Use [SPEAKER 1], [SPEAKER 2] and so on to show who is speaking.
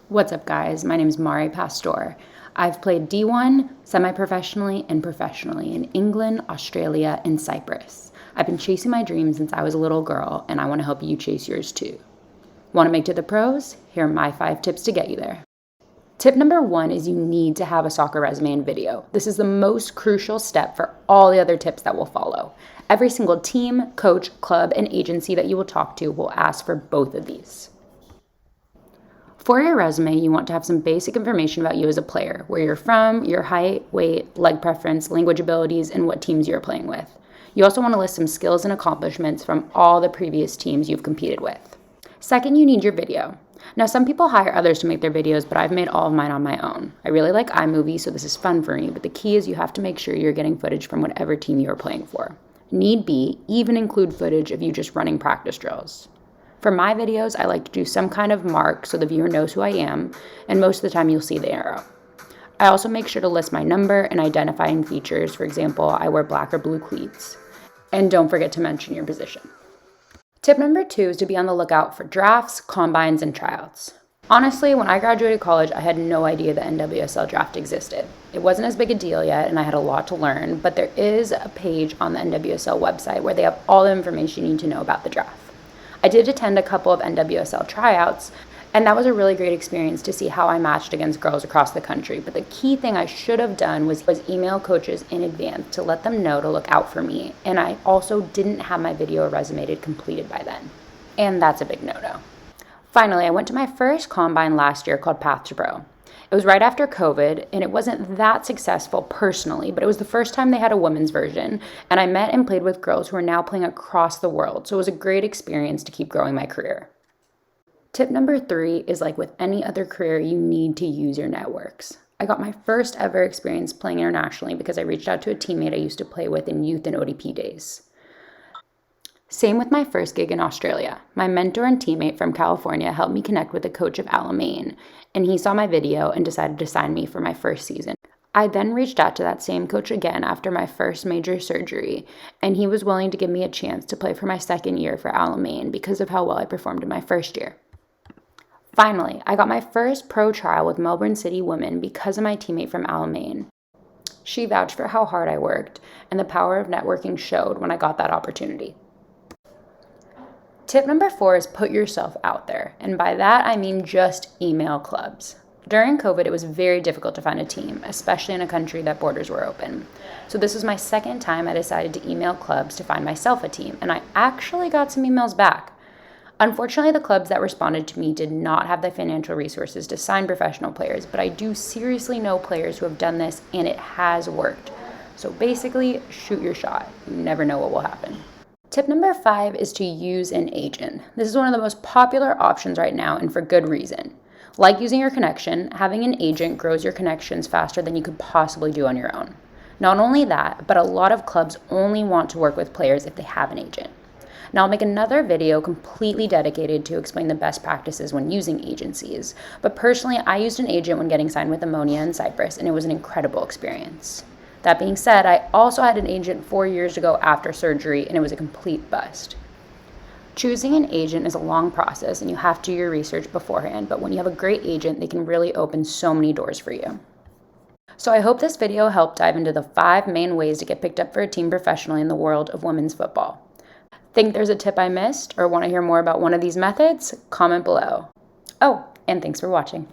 [SPEAKER 1] What's up, guys? My name is Mari Pastor. I've played D1 semi-professionally and professionally in England, Australia, and Cyprus. I've been chasing my dreams since I was a little girl, and I want to help you chase yours too. Want to make it to the pros? Here are my 5 tips to get you there. Tip number 1 is you need to have a soccer resume and video. This is the most crucial step for all the other tips that will follow. Every single team, coach, club, and agency that you will talk to will ask for both of these. For your resume, you want to have some basic information about you as a player, where you're from, your height, weight, leg preference, language abilities, and what teams you're playing with. You also want to list some skills and accomplishments from all the previous teams you've competed with. Second, you need your video. Now, some people hire others to make their videos, but I've made all of mine on my own. I really like iMovie, so this is fun for me, but the key is you have to make sure you're getting footage from whatever team you're playing for. Need be, even include footage of you just running practice drills. For my videos, I like to do some kind of mark so the viewer knows who I am, and most of the time you'll see the arrow. I also make sure to list my number and identifying features. For example, I wear black or blue cleats. And don't forget to mention your position. Tip number 2 is to be on the lookout for drafts, combines, and tryouts. Honestly, when I graduated college, I had no idea the NWSL draft existed. It wasn't as big a deal yet, and I had a lot to learn, but there is a page on the NWSL website where they have all the information you need to know about the draft. I did attend a couple of NWSL tryouts, and that was a really great experience to see how I matched against girls across the country. But the key thing I should have done was email coaches in advance to let them know to look out for me. And I also didn't have my video or resume completed by then. And that's a big no-no. Finally, I went to my first combine last year called Path to Pro. It was right after COVID, and it wasn't that successful personally, but it was the first time they had a women's version, and I met and played with girls who are now playing across the world, so it was a great experience to keep growing my career. Tip number 3 is like with any other career, you need to use your networks. I got my first ever experience playing internationally because I reached out to a teammate I used to play with in youth and ODP days. Same with my first gig in Australia. My mentor and teammate from California helped me connect with the coach of Alamein, and he saw my video and decided to sign me for my first season. I then reached out to that same coach again after my first major surgery, and he was willing to give me a chance to play for my second year for Alamein because of how well I performed in my first year. Finally, I got my first pro trial with Melbourne City Women because of my teammate from Alamein. She vouched for how hard I worked, and the power of networking showed when I got that opportunity. Tip number 4 is put yourself out there, and by that I mean just email clubs. During COVID, it was very difficult to find a team, especially in a country that borders were open. So this was my second time I decided to email clubs to find myself a team, and I actually got some emails back. Unfortunately, the clubs that responded to me did not have the financial resources to sign professional players, but I do seriously know players who have done this, and it has worked. So basically, shoot your shot. You never know what will happen. Tip number 5 is to use an agent. This is one of the most popular options right now, and for good reason. Like using your connection, having an agent grows your connections faster than you could possibly do on your own. Not only that, but a lot of clubs only want to work with players if they have an agent. Now, I'll make another video completely dedicated to explain the best practices when using agencies, but personally, I used an agent when getting signed with Ammonia in Cyprus, and it was an incredible experience. That being said, I also had an agent 4 years ago after surgery, and it was a complete bust. Choosing an agent is a long process, and you have to do your research beforehand, but when you have a great agent, they can really open so many doors for you. So I hope this video helped dive into the 5 main ways to get picked up for a team professionally in the world of women's football. Think there's a tip I missed, or want to hear more about one of these methods? Comment below. Oh, and thanks for watching.